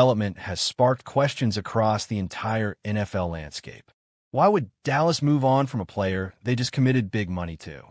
development has sparked questions across the entire NFL landscape. Why would Dallas move on from a player they just committed big money to?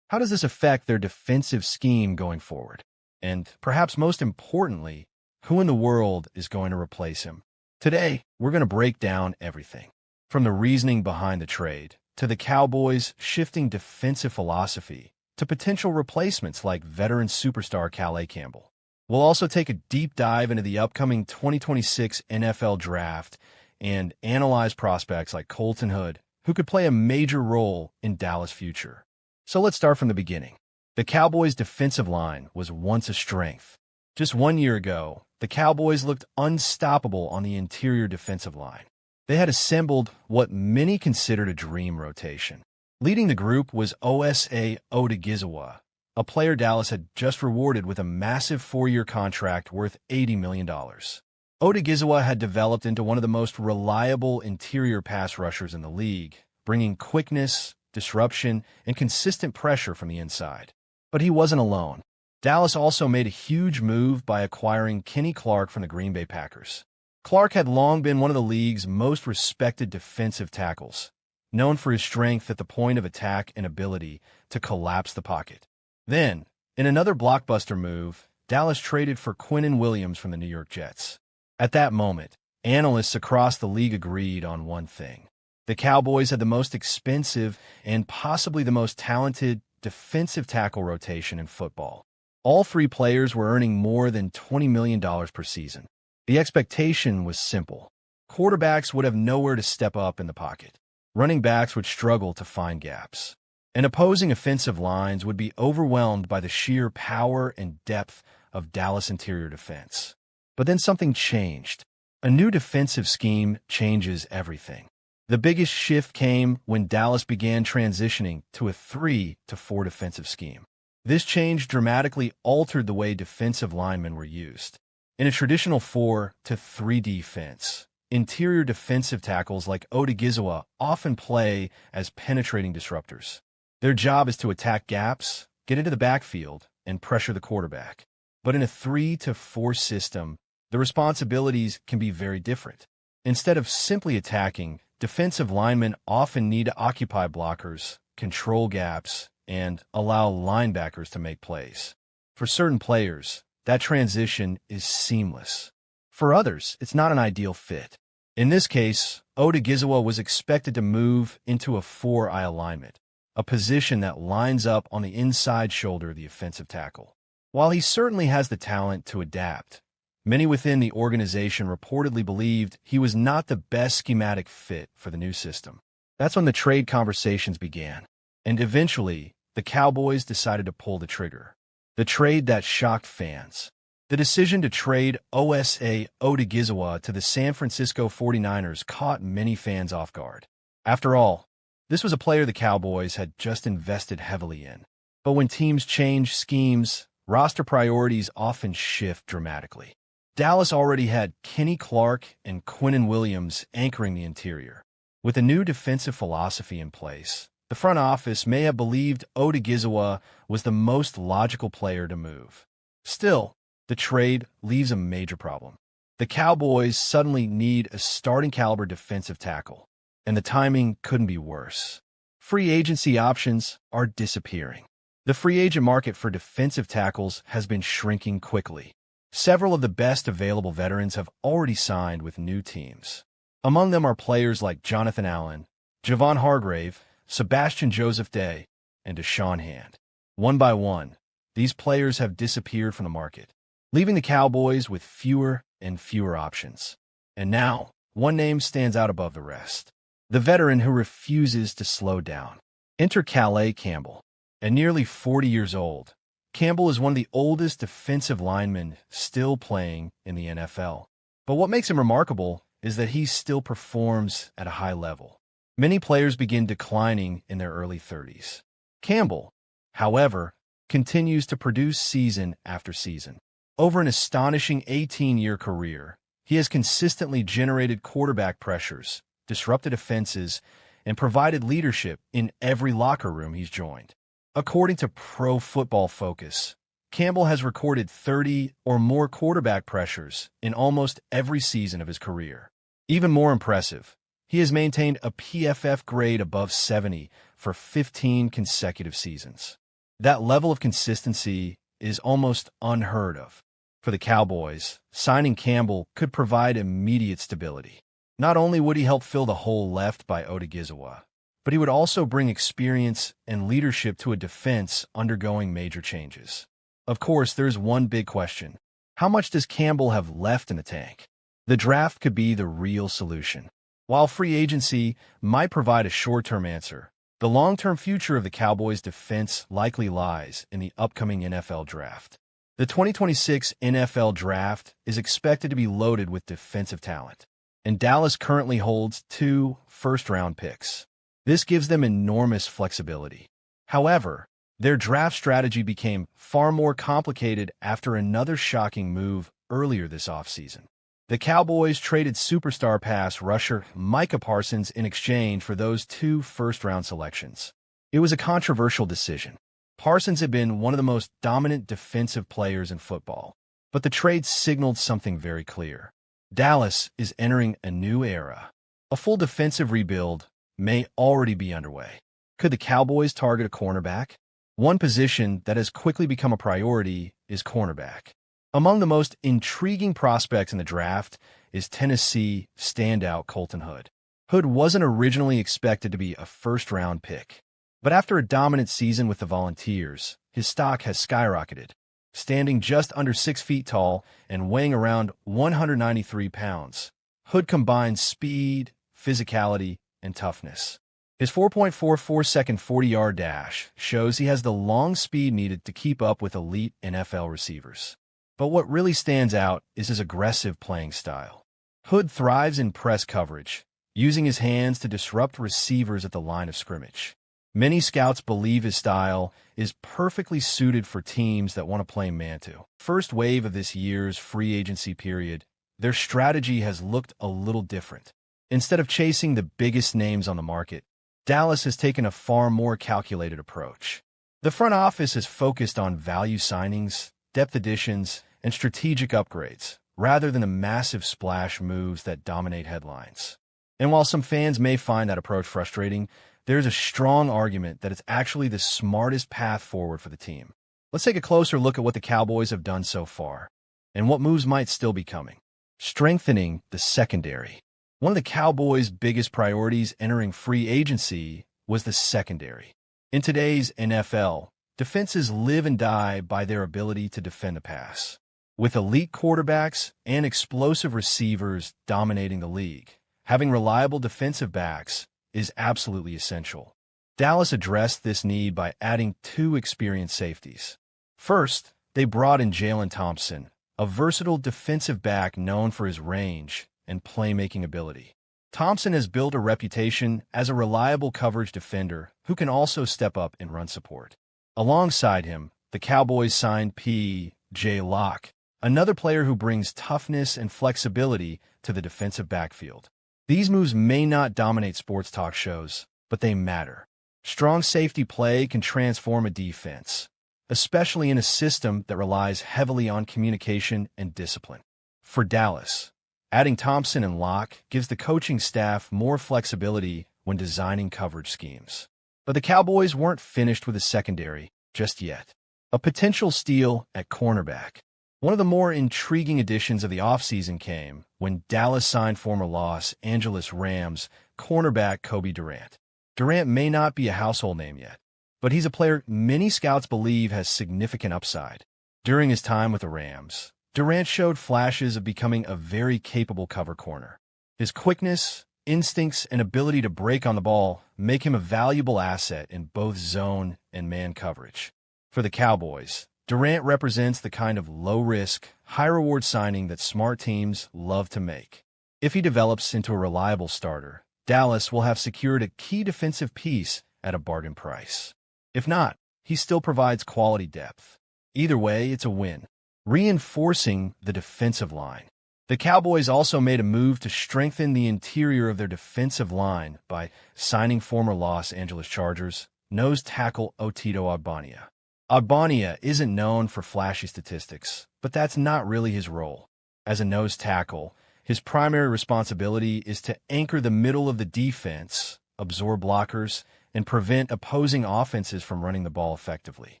How does this affect their defensive scheme going forward? And perhaps most importantly, who in the world is going to replace him? Today, we're going to break down everything, from the reasoning behind the trade, to the Cowboys' shifting defensive philosophy, to potential replacements like veteran superstar Calais Campbell. We'll also take a deep dive into the upcoming 2026 NFL Draft and analyze prospects like Colton Hood, who could play a major role in Dallas' future. So let's start from the beginning. The Cowboys' defensive line was once a strength. Just 1 year ago, the Cowboys looked unstoppable on the interior defensive line. They had assembled what many considered a dream rotation. Leading the group was Osa Odigizwa, a player Dallas had just rewarded with a massive 4-year contract worth $80 million. Odigizwa had developed into one of the most reliable interior pass rushers in the league, bringing quickness, disruption, and consistent pressure from the inside. But he wasn't alone. Dallas also made a huge move by acquiring Kenny Clark from the Green Bay Packers. Clark had long been one of the league's most respected defensive tackles, known for his strength at the point of attack and ability to collapse the pocket. Then, in another blockbuster move, Dallas traded for Quinnen Williams from the New York Jets. At that moment, analysts across the league agreed on one thing. The Cowboys had the most expensive and possibly the most talented defensive tackle rotation in football. All three players were earning more than $20 million per season. The expectation was simple. Quarterbacks would have nowhere to step up in the pocket. Running backs would struggle to find gaps. And opposing offensive lines would be overwhelmed by the sheer power and depth of Dallas' interior defense. But then something changed. A new defensive scheme changes everything. The biggest shift came when Dallas began transitioning to a 3-4 defensive scheme. This change dramatically altered the way defensive linemen were used. In a traditional 4-3 defense, interior defensive tackles like Odigizwa often play as penetrating disruptors. Their job is to attack gaps, get into the backfield, and pressure the quarterback. But in a 3-4 system, the responsibilities can be very different. Instead of simply attacking, defensive linemen often need to occupy blockers, control gaps, and allow linebackers to make plays. For certain players, that transition is seamless. For others, it's not an ideal fit. In this case, Odigizwa was expected to move into a 4-eye alignment, a position that lines up on the inside shoulder of the offensive tackle. While he certainly has the talent to adapt, many within the organization reportedly believed he was not the best schematic fit for the new system. That's when the trade conversations began, and eventually, the Cowboys decided to pull the trigger. The trade that shocked fans. The decision to trade Osa Odigizwa to the San Francisco 49ers caught many fans off guard. After all, this was a player the Cowboys had just invested heavily in. But when teams change schemes, roster priorities often shift dramatically. Dallas already had Kenny Clark and Quinnen Williams anchoring the interior. With a new defensive philosophy in place, the front office may have believed Odigizwa was the most logical player to move. Still, the trade leaves a major problem. The Cowboys suddenly need a starting-caliber defensive tackle, and the timing couldn't be worse. Free agency options are disappearing. The free agent market for defensive tackles has been shrinking quickly. Several of the best available veterans have already signed with new teams. Among them are players like Jonathan Allen, Javon Hargrave, Sebastian Joseph Day, and Deshaun Hand. One by one, these players have disappeared from the market, leaving the Cowboys with fewer and fewer options. And now, one name stands out above the rest. The veteran who refuses to slow down. Enter Calais Campbell. At nearly 40 years old, Campbell is one of the oldest defensive linemen still playing in the NFL. But what makes him remarkable is that he still performs at a high level. Many players begin declining in their early 30s. Campbell, however, continues to produce season after season. Over an astonishing 18-year career, he has consistently generated quarterback pressures, disrupted offenses, and provided leadership in every locker room he's joined. According to Pro Football Focus, Campbell has recorded 30 or more quarterback pressures in almost every season of his career. Even more impressive, he has maintained a PFF grade above 70 for 15 consecutive seasons. That level of consistency is almost unheard of. For the Cowboys, signing Campbell could provide immediate stability. Not only would he help fill the hole left by Odigizwa, but he would also bring experience and leadership to a defense undergoing major changes. Of course, there's one big question. How much does Campbell have left in the tank? The draft could be the real solution. While free agency might provide a short-term answer, the long-term future of the Cowboys' defense likely lies in the upcoming NFL draft. The 2026 NFL draft is expected to be loaded with defensive talent, and Dallas currently holds 2 first-round picks. This gives them enormous flexibility. However, their draft strategy became far more complicated after another shocking move earlier this offseason. The Cowboys traded superstar pass rusher Micah Parsons in exchange for those 2 first-round selections. It was a controversial decision. Parsons had been one of the most dominant defensive players in football, but the trade signaled something very clear. Dallas is entering a new era. A full defensive rebuild may already be underway. Could the Cowboys target a cornerback? One position that has quickly become a priority is cornerback. Among the most intriguing prospects in the draft is Tennessee standout Colton Hood. Hood wasn't originally expected to be a first-round pick, but after a dominant season with the Volunteers, his stock has skyrocketed. Standing just under 6 feet tall and weighing around 193 pounds, Hood combines speed, physicality, and toughness. His 4.44-second 40-yard dash shows he has the long speed needed to keep up with elite NFL receivers. But what really stands out is his aggressive playing style. Hood thrives in press coverage, using his hands to disrupt receivers at the line of scrimmage. Many scouts believe his style is perfectly suited for teams that want to play man-to. First wave of this year's free agency period, their strategy has looked a little different. Instead of chasing the biggest names on the market, Dallas has taken a far more calculated approach. The front office has focused on value signings, depth additions, and strategic upgrades, rather than the massive splash moves that dominate headlines. And while some fans may find that approach frustrating, there's a strong argument that it's actually the smartest path forward for the team. Let's take a closer look at what the Cowboys have done so far, and what moves might still be coming. Strengthening the secondary. One of the Cowboys' biggest priorities entering free agency was the secondary. In today's NFL, defenses live and die by their ability to defend the pass. With elite quarterbacks and explosive receivers dominating the league, having reliable defensive backs is absolutely essential. Dallas addressed this need by adding 2 experienced safeties. First, they brought in Jalen Thompson, a versatile defensive back known for his range and playmaking ability. Thompson has built a reputation as a reliable coverage defender who can also step up in run support. Alongside him, the Cowboys signed P.J. Locke, another player who brings toughness and flexibility to the defensive backfield. These moves may not dominate sports talk shows, but they matter. Strong safety play can transform a defense, especially in a system that relies heavily on communication and discipline. For Dallas, adding Thompson and Locke gives the coaching staff more flexibility when designing coverage schemes. But the Cowboys weren't finished with the secondary just yet. A potential steal at cornerback. One of the more intriguing additions of the offseason came when Dallas signed former Los Angeles Rams cornerback Cobie Durant. Durant may not be a household name yet, but he's a player many scouts believe has significant upside. During his time with the Rams, Durant showed flashes of becoming a very capable cover corner. His quickness, instincts, and ability to break on the ball make him a valuable asset in both zone and man coverage. For the Cowboys, Durant represents the kind of low-risk, high-reward signing that smart teams love to make. If he develops into a reliable starter, Dallas will have secured a key defensive piece at a bargain price. If not, he still provides quality depth. Either way, it's a win. Reinforcing the defensive line. The Cowboys also made a move to strengthen the interior of their defensive line by signing former Los Angeles Chargers nose tackle Otito Ogbonnia. Ogbonnia isn't known for flashy statistics, but that's not really his role. As a nose tackle, his primary responsibility is to anchor the middle of the defense, absorb blockers, and prevent opposing offenses from running the ball effectively.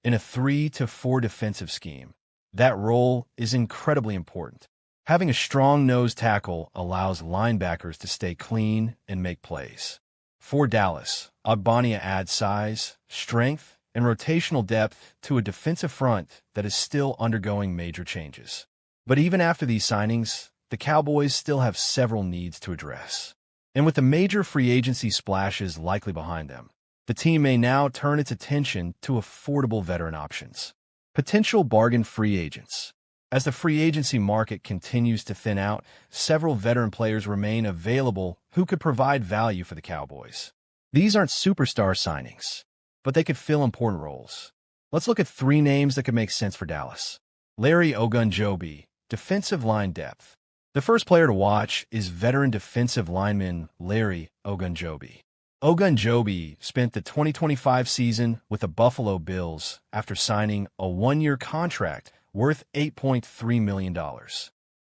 In a 3-4 defensive scheme, that role is incredibly important. Having a strong nose tackle allows linebackers to stay clean and make plays. For Dallas, Ogbonnia adds size, strength, and rotational depth to a defensive front that is still undergoing major changes. But even after these signings, the Cowboys still have several needs to address. And with the major free agency splashes likely behind them, the team may now turn its attention to affordable veteran options. Potential bargain free agents. As the free agency market continues to thin out, several veteran players remain available who could provide value for the Cowboys. These aren't superstar signings, but they could fill important roles. Let's look at 3 names that could make sense for Dallas. Larry Ogunjobi, defensive line depth. The first player to watch is veteran defensive lineman Larry Ogunjobi. Ogunjobi spent the 2025 season with the Buffalo Bills after signing a 1-year contract worth $8.3 million.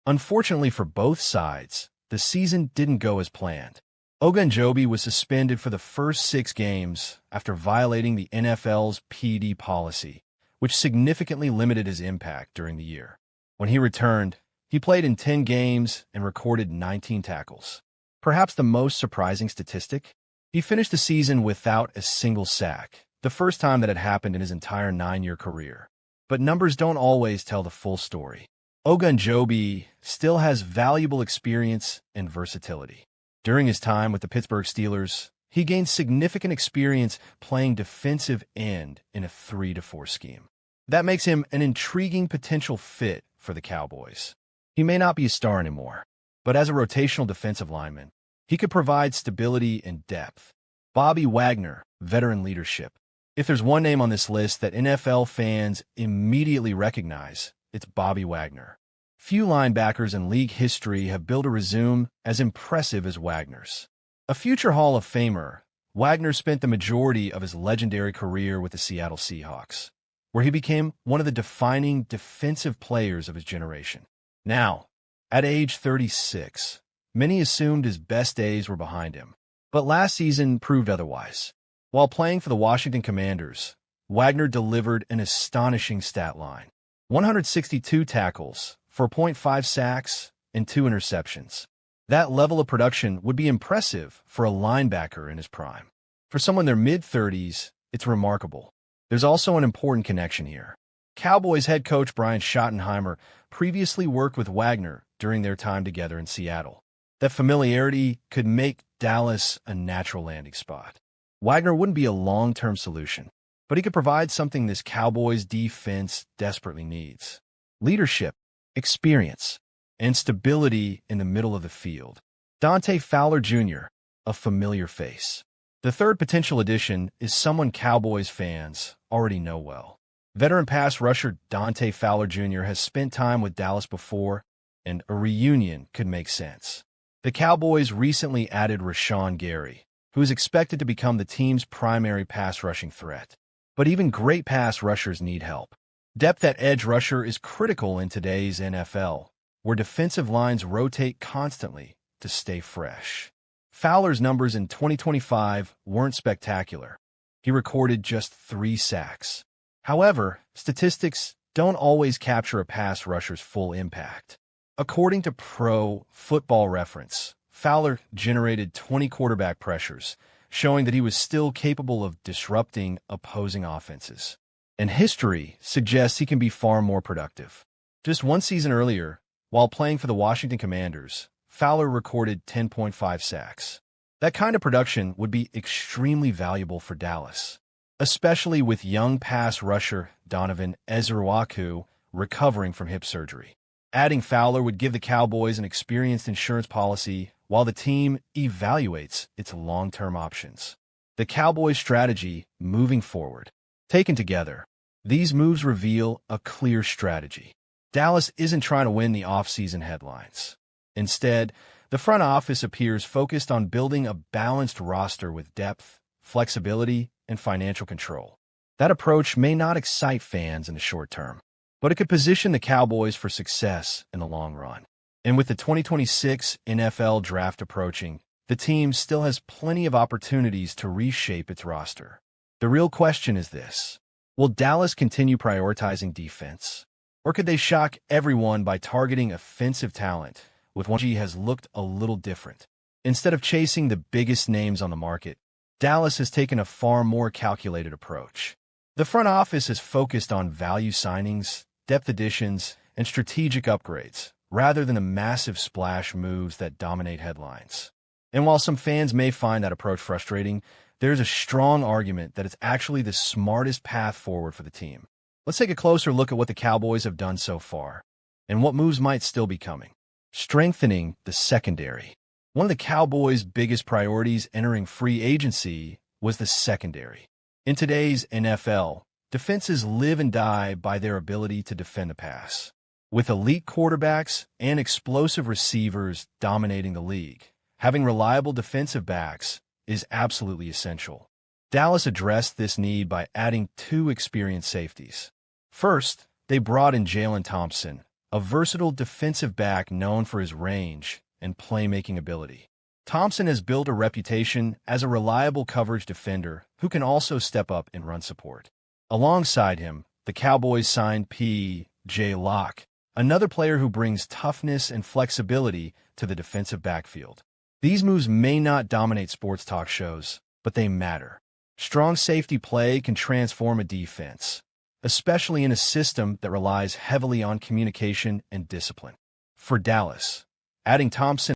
Unfortunately for both sides, the season didn't go as planned. Ogunjobi was suspended for the first 6 games after violating the NFL's PD policy, which significantly limited his impact during the year. When he returned, he played in 10 games and recorded 19 tackles. Perhaps the most surprising statistic? He finished the season without a single sack, the first time that had happened in his entire 9-year career. But numbers don't always tell the full story. Ogunjobi still has valuable experience and versatility. During his time with the Pittsburgh Steelers, he gained significant experience playing defensive end in a 3-4 scheme. That makes him an intriguing potential fit for the Cowboys. He may not be a star anymore, but as a rotational defensive lineman, he could provide stability and depth. Bobby Wagner, veteran leadership. If there's one name on this list that NFL fans immediately recognize, it's Bobby Wagner. Few linebackers in league history have built a resume as impressive as Wagner's. A future Hall of Famer, Wagner spent the majority of his legendary career with the Seattle Seahawks, where he became one of the defining defensive players of his generation. Now, at age 36, many assumed his best days were behind him, but last season proved otherwise. While playing for the Washington Commanders, Wagner delivered an astonishing stat line: 162 tackles, 4.5 sacks, and 2 interceptions. That level of production would be impressive for a linebacker in his prime. For someone in their mid-30s, it's remarkable. There's also an important connection here. Cowboys head coach Brian Schottenheimer previously worked with Wagner during their time together in Seattle. That familiarity could make Dallas a natural landing spot. Wagner wouldn't be a long-term solution, but he could provide something this Cowboys defense desperately needs: leadership, experience, and stability in the middle of the field. Dante Fowler Jr., a familiar face. The third potential addition is someone Cowboys fans already know well. Veteran pass rusher Dante Fowler Jr. has spent time with Dallas before, and a reunion could make sense. The Cowboys recently added Rashawn Gary, who is expected to become the team's primary pass rushing threat. But even great pass rushers need help. Depth at edge rusher is critical in today's NFL, where defensive lines rotate constantly to stay fresh. Fowler's numbers in 2025 weren't spectacular. He recorded just 3 sacks. However, statistics don't always capture a pass rusher's full impact. According to Pro Football Reference, Fowler generated 20 quarterback pressures, showing that he was still capable of disrupting opposing offenses. And history suggests he can be far more productive. Just one season earlier, while playing for the Washington Commanders, Fowler recorded 10.5 sacks. That kind of production would be extremely valuable for Dallas, especially with young pass rusher Donovan Ezerwaku recovering from hip surgery. Adding Fowler would give the Cowboys an experienced insurance policy while the team evaluates its long-term options. The Cowboys' strategy moving forward. Taken together, these moves reveal a clear strategy. Dallas isn't trying to win the offseason headlines. Instead, the front office appears focused on building a balanced roster with depth, flexibility, and financial control. That approach may not excite fans in the short term, but it could position the Cowboys for success in the long run. And with the 2026 NFL Draft approaching, the team still has plenty of opportunities to reshape its roster. The real question is this: will Dallas continue prioritizing defense? Or could they shock everyone by targeting offensive talent, with one G has looked a little different? Instead of chasing the biggest names on the market, Dallas has taken a far more calculated approach. The front office is focused on value signings, depth additions, and strategic upgrades, rather than the massive splash moves that dominate headlines. And while some fans may find that approach frustrating, there's a strong argument that it's actually the smartest path forward for the team. Let's take a closer look at what the Cowboys have done so far, and what moves might still be coming. Strengthening the secondary. One of the Cowboys' biggest priorities entering free agency was the secondary. In today's NFL, defenses live and die by their ability to defend the pass. With elite quarterbacks and explosive receivers dominating the league, having reliable defensive backs is absolutely essential. Dallas addressed this need by adding 2 experienced safeties. First, they brought in Jalen Thompson, a versatile defensive back known for his range and playmaking ability. Thompson has built a reputation as a reliable coverage defender who can also step up in run support. Alongside him, the Cowboys signed P.J. Locke, another player who brings toughness and flexibility to the defensive backfield. These moves may not dominate sports talk shows, but they matter. Strong safety play can transform a defense, especially in a system that relies heavily on communication and discipline. For Dallas, adding Thompson